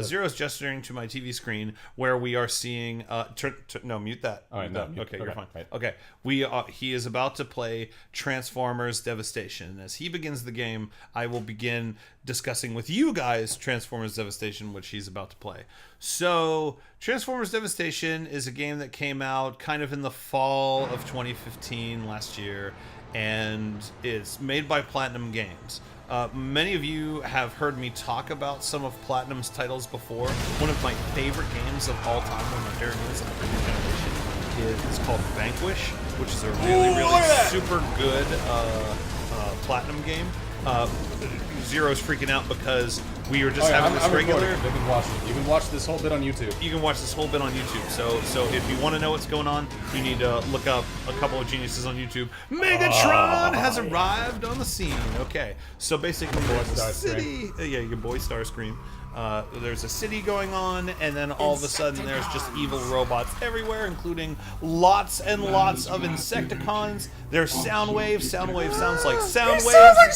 Zero's gesturing to my TV screen where we are seeing. No, mute that. All right, mute no, that. mute, Okay, you're fine. right. Okay, he is about to play Transformers Devastation. As he begins the game, I will begin discussing with you guys Transformers Devastation, which he's about to play. So, Transformers Devastation is a game that came out kind of in the fall of 2015 last year, and it's made by Platinum Games. Many of you have heard me talk about some of Platinum's titles before. One of my favorite games of all time, one of my favorite games of the previous generation, is called Vanquish, which is a really super good Platinum game. Zero's freaking out because we were just having this regular. You can watch it. You can watch this whole bit on YouTube. You can watch this whole bit on YouTube. So if you want to know what's going on, you need to look up a couple of geniuses on YouTube. Megatron has arrived on the scene. Okay, so basically there's a city. Yeah, your boy Starscream. There's a city going on, and then all of a sudden there's just evil robots everywhere, including lots and lots of Insecticons. There's Soundwave. Soundwave sounds like Soundwave.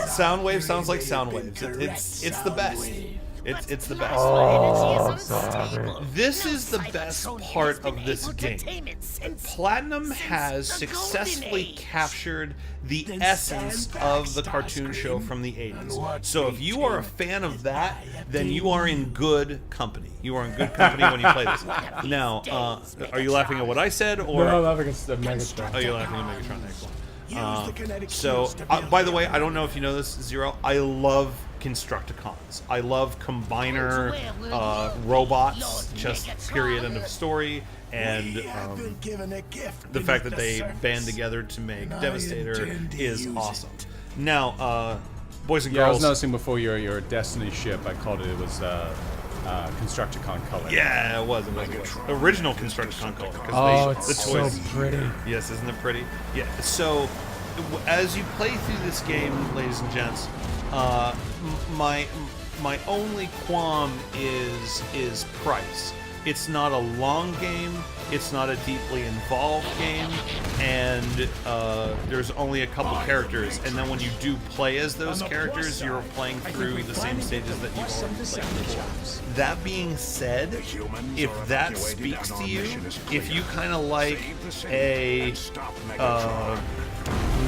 Soundwave sounds like Soundwaves. It's the best. It's the best. This is the best part of this game. Platinum has successfully captured the essence of the cartoon show from the 80s. So if you are a fan of that, then you are in good company. You are in good company when you play this. Now, are you laughing at what I said, or? No, I'm laughing at Megatron. Oh, you're laughing at Megatron. Excellent. By the way, I don't know if you know this, Zero. I love Constructicons. I love combiner robots, just period, end of story. And the fact that they band together to make Devastator is awesome. Now, boys and girls. Yeah, I was noticing before your Destiny ship, I called it. It was Constructicon color. Yeah, it was. Original Constructicon color. It's so pretty. Yes, isn't it pretty? Yeah. So, as you play through this game, ladies and gents, my only qualm is price. It's not a long game. It's not a deeply involved game, and there's only a couple characters. And then when you do play as those characters, you're playing through the same stages that you've already played before. That being said, if that speaks to you, if you kind of like a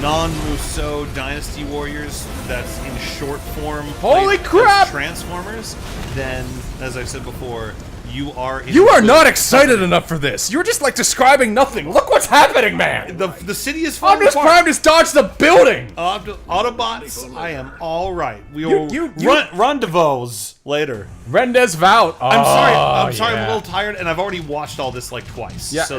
non-Musou Dynasty Warriors that's in short form, holy crap, Transformers, then, as I said before, you are not excited enough for this. You're just like describing nothing. Look what's happening, man. The city is falling Optimus apart. Prime just dodged the building. Autobots, I am all right. We will rendezvous later. Rendezvous. I'm sorry. I'm a little tired, and I've already watched all this like twice. Yeah, so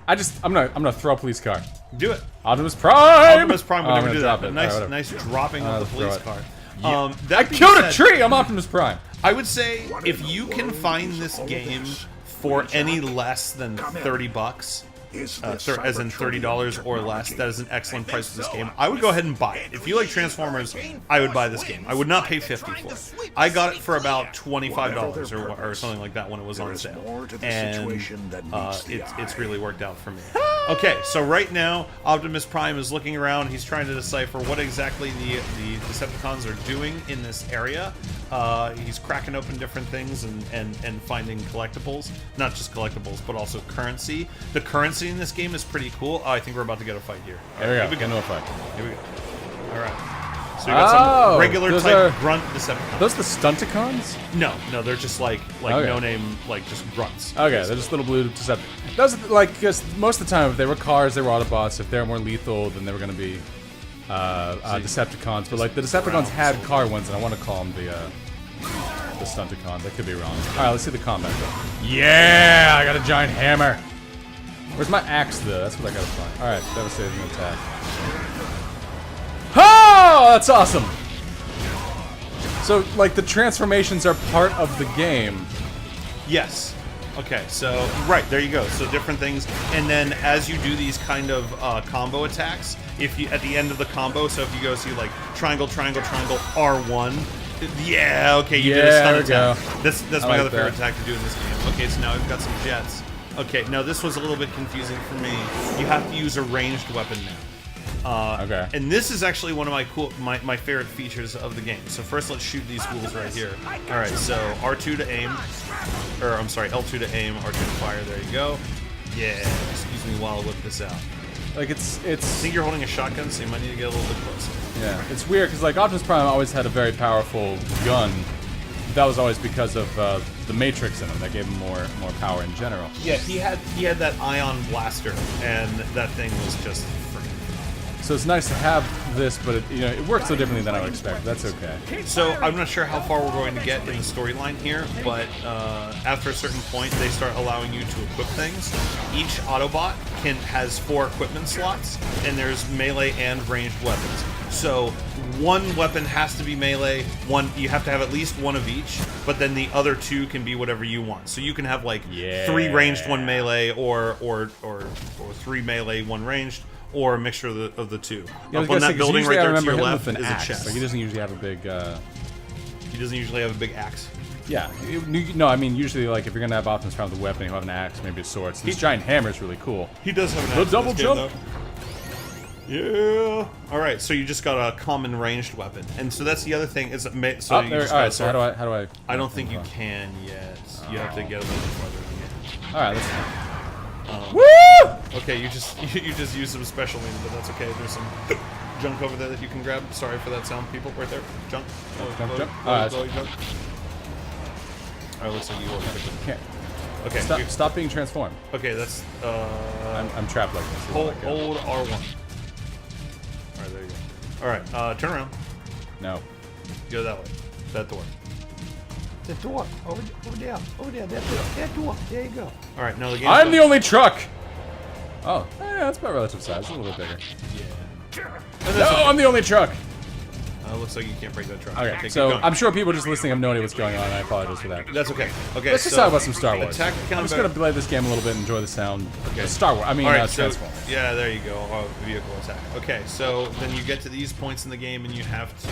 I'm gonna throw a police car. Do it. Optimus Prime. Optimus Prime would never do that. But nice dropping of the police car. I killed a tree. I'm Optimus Prime. I would say if you can find this game for any less than $30, as in $30 or less, that is an excellent price for this game. I would go ahead and buy it. If you like Transformers, I would buy this game. I would not pay $50 for it. I got it for about $25 or something like that when it was on sale, and it's really worked out for me. Okay, so right now, Optimus Prime is looking around. He's trying to decipher what exactly the Decepticons are doing in this area. He's cracking open different things and finding collectibles. Not just collectibles, but also currency. The currency in this game is pretty cool. Oh, I think we're about to get a fight here. There we go. Get into a fight. Here we go. Alright. So we got some regular type grunt Decepticons. Those the Stunticons? No, they're just like no name, like just grunts. Okay, they're just little blue Decepticons. Those are like, because most of the time, if they were cars, they were Autobots. If they were more lethal, then they were going to be Decepticons. But like the Decepticons had car ones, and I want to call them the Stunticons. I could be wrong. All right, let's see the combat though. Yeah, I got a giant hammer. Where's my axe though? That's what I gotta find. All right, devastating attack. Oh, that's awesome. So like the transformations are part of the game. Yes. Okay, so right there you go. So different things, and then as you do these kind of combo attacks, if you at the end of the combo, so if you go see like triangle, triangle, triangle, R1. Yeah, okay, you did a stun attack. That's my other favorite attack to do in this game. Okay, so now we've got some jets. Okay, now this was a little bit confusing for me. You have to use a ranged weapon now. Okay. And this is actually one of my favorite features of the game. So first, let's shoot these fools right here. All right. So R2 to aim, or I'm sorry, L2 to aim, R2 to fire. There you go. Yeah. Excuse me while I whip this out. Like it's. I think you're holding a shotgun, so you might need to get a little bit closer. Yeah, it's weird because like Optimus Prime always had a very powerful gun. That was always because of the Matrix in him. That gave him more power in general. Yeah, he had that ion blaster, and that thing was just freaking. So it's nice to have this, but it works so differently than I would expect. That's okay. So I'm not sure how far we're going to get in the storyline here, but after a certain point, they start allowing you to equip things. Each Autobot has 4 equipment slots, and there's melee and ranged weapons. So one weapon has to be melee. You have to have at least one of each, but then the other 2 can be whatever you want. So you can have like 3 ranged, 1 melee, or 3 melee, 1 ranged. Or a mixture of the 2. Yeah, Up on that building right there to your left is a chest. Like he doesn't usually have a big. He doesn't usually have a big axe. Yeah, no, I mean usually like if you're gonna have Optimus Prime with a weapon, he'll have an axe, maybe a sword. So this giant hammer is really cool. He does have an axe. The double jump. Yeah. All right, so you just got a common ranged weapon, and so that's the other thing. Is so you just all right. So how do I? I don't think you can yet. You have to get a little bit farther. All right, let's. Woo! Okay, you just used some special means, but that's okay. There's some junk over there that you can grab. Sorry for that sound, people. Right there, junk. Jump. All right, looks like you will. Can't. Okay. Stop being transformed. Okay, that's. I'm trapped like this. Hold R1. All right, there you go. All right, turn around. No. Go that way. That door. The door. Over there. That door. There you go. All right, now the game. I'm the only truck. Oh, yeah, that's about relative size. A little bit bigger. Yeah. No, I'm the only truck. Looks like you can't break that truck. Okay, so I'm sure people just listening have no idea what's going on, and I apologize for that. That's okay. Okay, let's just talk about some Star Wars. I'm just going to play this game a little bit and enjoy the sound. Okay. Star Wars, I mean, Transformers. Yeah, there you go. Vehicle attack. Okay, so then you get to these points in the game, and you have to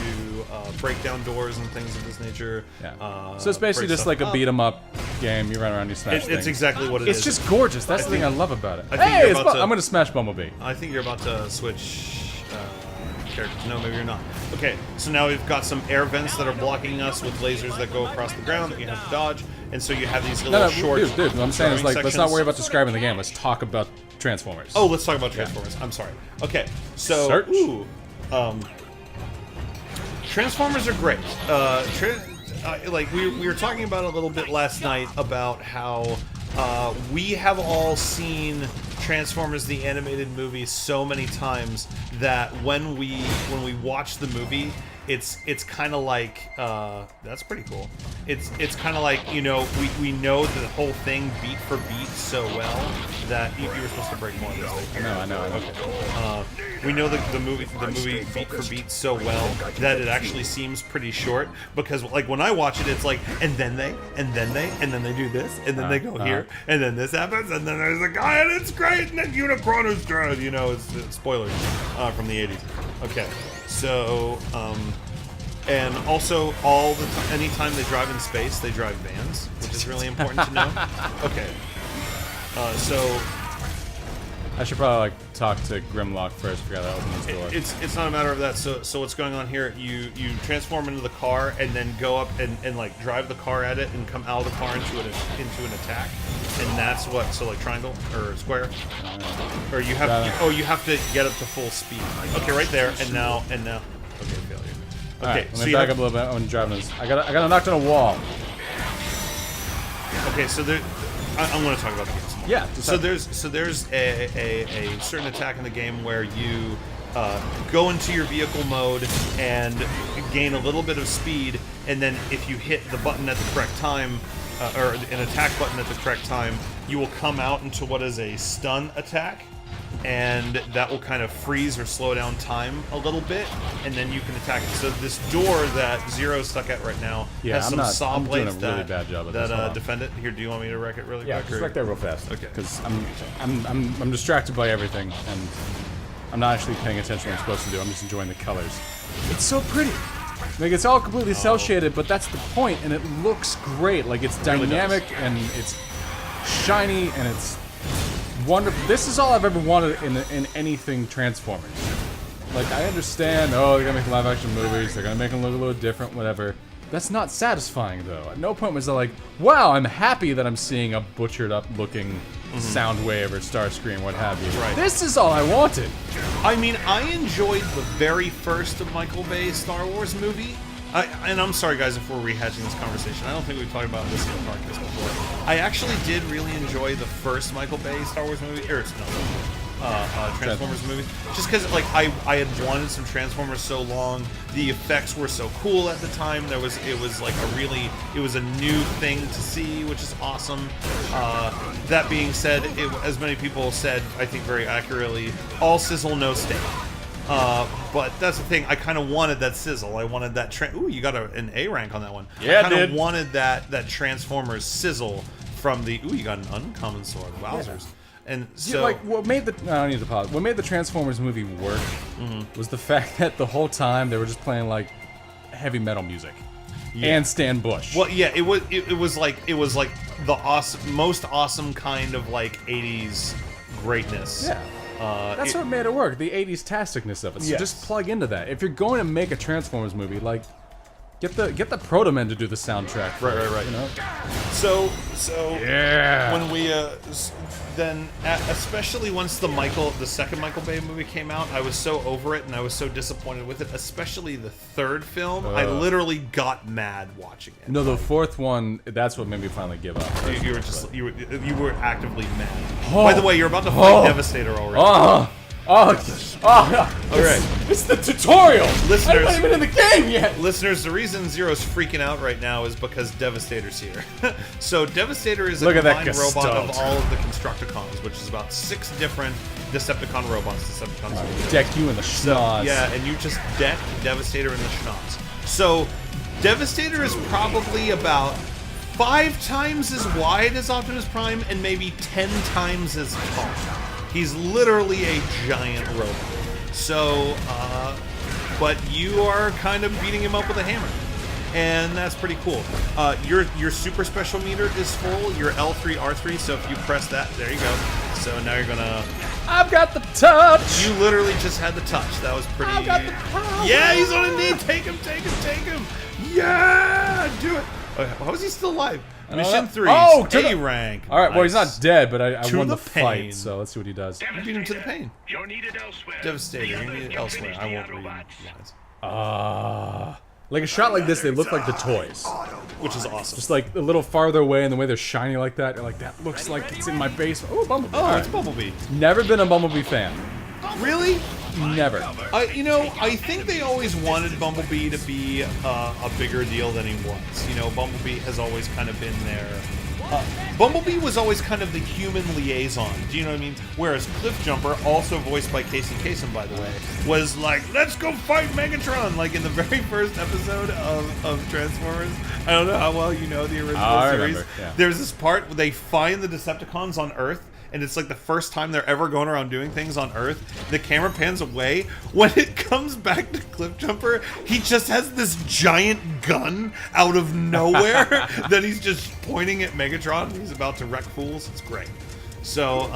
break down doors and things of this nature. Yeah. So it's basically just like a beat-em-up game. You run around, you smash things. It's exactly what it is. It's just gorgeous. That's the thing I love about it. Hey, I'm going to smash Bumblebee. I think you're about to switch characters. No, maybe you're not. Okay, so now we've got some air vents that are blocking us with lasers that go across the ground that you have to dodge, and so you have these little short. Dude, what I'm saying is like, let's not worry about describing the game. Let's talk about Transformers. Oh, let's talk about Transformers. Yeah. I'm sorry. Okay, so Transformers are great. Like we were talking about a little bit last night about how we have all seen Transformers the animated movie so many times that when we watch the movie, it's kind of like that's pretty cool. It's kind of like, you know, we know the whole thing beat for beat so well that you were supposed to break more of this. I know. Okay. We know the movie beat for beat so well that it actually seems pretty short, because like when I watch it, it's like and then they do this, and then they go here, and then this happens, and then there's a guy, and it's great, and then Unicron is dead. You know, it's spoilers from the 80s. Okay, so and also all the time, anytime they drive in space, they drive vans, which is really important to know. Okay, so. I should probably like talk to Grimlock first. Figure out how to open this door. It's not a matter of that. So what's going on here? You transform into the car and then go up and like drive the car at it and come out of the car into an attack, and that's what. So like triangle or square, or you have you have to get up to full speed. Okay, right there, and now. Okay, failure. Okay, right, let me back up a little bit. I'm driving this. I got knocked on a wall. Okay, so there. I'm going to talk about the game. Yeah. So there's a certain attack in the game where you go into your vehicle mode and gain a little bit of speed, and then if you hit the button at the correct time, or an attack button at the correct time, you will come out into what is a stun attack, and that will kind of freeze or slow down time a little bit, and then you can attack it. So this door that Zero's stuck at right now has some saw blades that defend it. Here, do you want me to wreck it really quick? Yeah, just wreck that real fast. Okay. Because I'm distracted by everything, and I'm not actually paying attention to what I'm supposed to do. I'm just enjoying the colors. It's so pretty. Like, it's all completely cel shaded, but that's the point, and it looks great. Like, it's dynamic, and it's shiny, and it's wonderful. This is all I've ever wanted in anything Transformers. Like, I understand, oh, they're gonna make live action movies, they're gonna make them look a little different, whatever. That's not satisfying, though. At no point was I like, wow, I'm happy that I'm seeing a butchered up looking sound wave or Starscream, what have you. Right. This is all I wanted. I mean, I enjoyed the very first of Michael Bay's Star Wars movie. And I'm sorry, guys, if we're rehashing this conversation. I don't think we've talked about this in the podcast before. I actually did really enjoy the first Michael Bay Star Wars movie, Transformers movie, just because like I had wanted some Transformers so long. The effects were so cool at the time. It was like it was a new thing to see, which is awesome. That being said, as many people said, I think very accurately, all sizzle, no steak. But that's the thing. I kind of wanted that sizzle. I wanted that. Ooh, you got an A rank on that one. Yeah, I kind of wanted that Transformers sizzle from the. Ooh, you got an uncommon sword. Wowzers. Yeah. And so, like, what made the I don't need to pause. What made the Transformers movie work was the fact that the whole time they were just playing like heavy metal music and Stan Bush. Well, yeah, it was like the most awesome kind of like '80s greatness. Yeah. That's what made it work. The '80s tasticness of it. So just plug into that. If you're going to make a Transformers movie, like get the Proto Men to do the soundtrack. Right. You know. So yeah. When we then especially once the second Michael Bay movie came out, I was so over it and I was so disappointed with it. Especially the third film, I literally got mad watching it. No, the fourth one. That's what made me finally give up. You were actively mad. By the way, you're about to fight Devastator already. All right. It's the tutorial. Listeners, I'm not even in the game yet. Listeners, the reason Zero's freaking out right now is because Devastator's here. So Devastator is a combined robot of all of the Constructicons, which is about 6 different Decepticon robots. Decepticons deck you in the schnoz. Yeah, and you just deck Devastator in the schnoz. So Devastator is probably about 5 times as wide as Optimus Prime and maybe 10 times as tall. He's literally a giant robot. So, but you are kind of beating him up with a hammer. And that's pretty cool. Your super special meter is full, your L3, R3, so if you press that, there you go. So now you're gonna... I've got the touch! You literally just had the touch. That was pretty... I've got the power! Yeah, he's on a knee! Take him! Yeah! Do it! Okay, how is he still alive? Mission 3, A rank. Alright, nice. well he's not dead, but I won the pain. fight, so let's see what he does. You beat him to the pain. You're needed elsewhere. Devastator, you're needed elsewhere. I won't read lines. Like a shot like this, they look like the toys. Which is awesome. Just like a little farther away, and the way they're shiny like that, you're like, that looks like it's in my basement. Oh, Bumblebee. Oh, it's Bumblebee. Never been a Bumblebee fan. Really? Never. I think they always wanted Bumblebee to be a bigger deal than he was. You know, Bumblebee has always kind of been there. Bumblebee was always kind of the human liaison, do you know what I mean? Whereas Cliffjumper, also voiced by Casey Kasem, by the way, was like, let's go fight Megatron, like in the very first episode of Transformers. I don't know how well you know the original series. Remember, yeah. There's this part where they find the Decepticons on Earth, and it's like the first time they're ever going around doing things on Earth. The camera pans away. When it comes back to Cliffjumper, he just has this giant gun out of nowhere that he's just pointing at Megatron. He's about to wreck fools. It's great. So,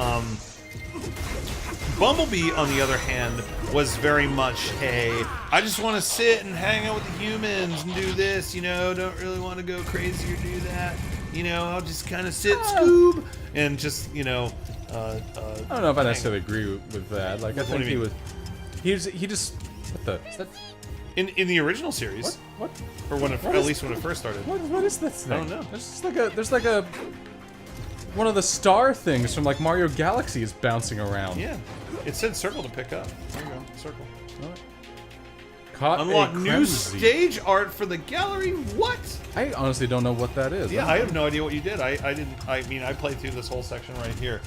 Bumblebee, on the other hand, was very much I just want to sit and hang out with the humans and do this, you know, don't really want to go crazy or do that. You know, I'll just kind of sit, Scoob, and just, you know, I don't know if I necessarily agree with that. Like, I think he just, what the, is that? In the original series. What? Or when at least when it first started. What is this thing? I don't know. There's like a, one of the star things from like Mario Galaxy is bouncing around. Yeah. It said circle to pick up. There you go, circle. Caught Unlock new stage art for the gallery. What? I honestly don't know what that is. Yeah, I have no idea what you did. I played through this whole section right here.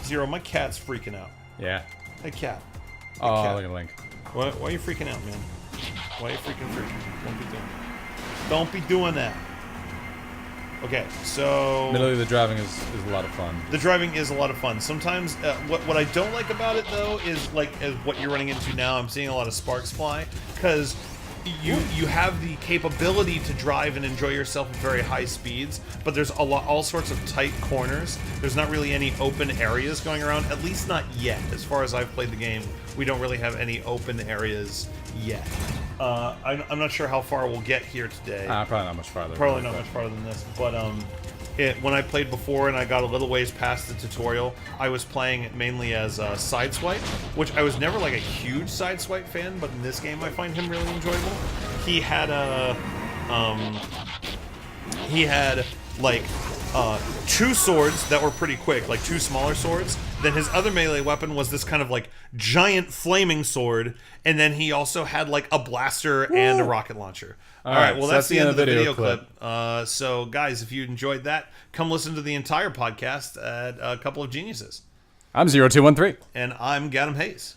Zero, my cat's freaking out. Yeah. Hey, cat. Hey, Oh, cat. look at Link. Why are you freaking out, man? Why are you freaking? Don't be doing that. Okay, so... Admittedly, the driving is a lot of fun. The driving is a lot of fun. Sometimes, what I don't like about it, though, is, like, as what you're running into now, I'm seeing a lot of sparks fly, because you have the capability to drive and enjoy yourself at very high speeds, but there's all sorts of tight corners. There's not really any open areas going around, at least not yet. As far as I've played the game, we don't really have any open areas yet. I'm not sure how far we'll get here today. Probably not much farther. Probably not much farther than this, but when I played before and I got a little ways past the tutorial, I was playing it mainly as Sideswipe, which I was never like a huge Sideswipe fan, but in this game I find him really enjoyable. He had like two swords that were pretty quick, like two smaller swords. Then his other melee weapon was this kind of like giant flaming sword, and then he also had like a blaster and a rocket launcher. All right, well, so that's the end of the video clip. So, guys, if you enjoyed that, come listen to the entire podcast at A Couple of Geniuses. I'm 0213. And I'm Gadam Hayes.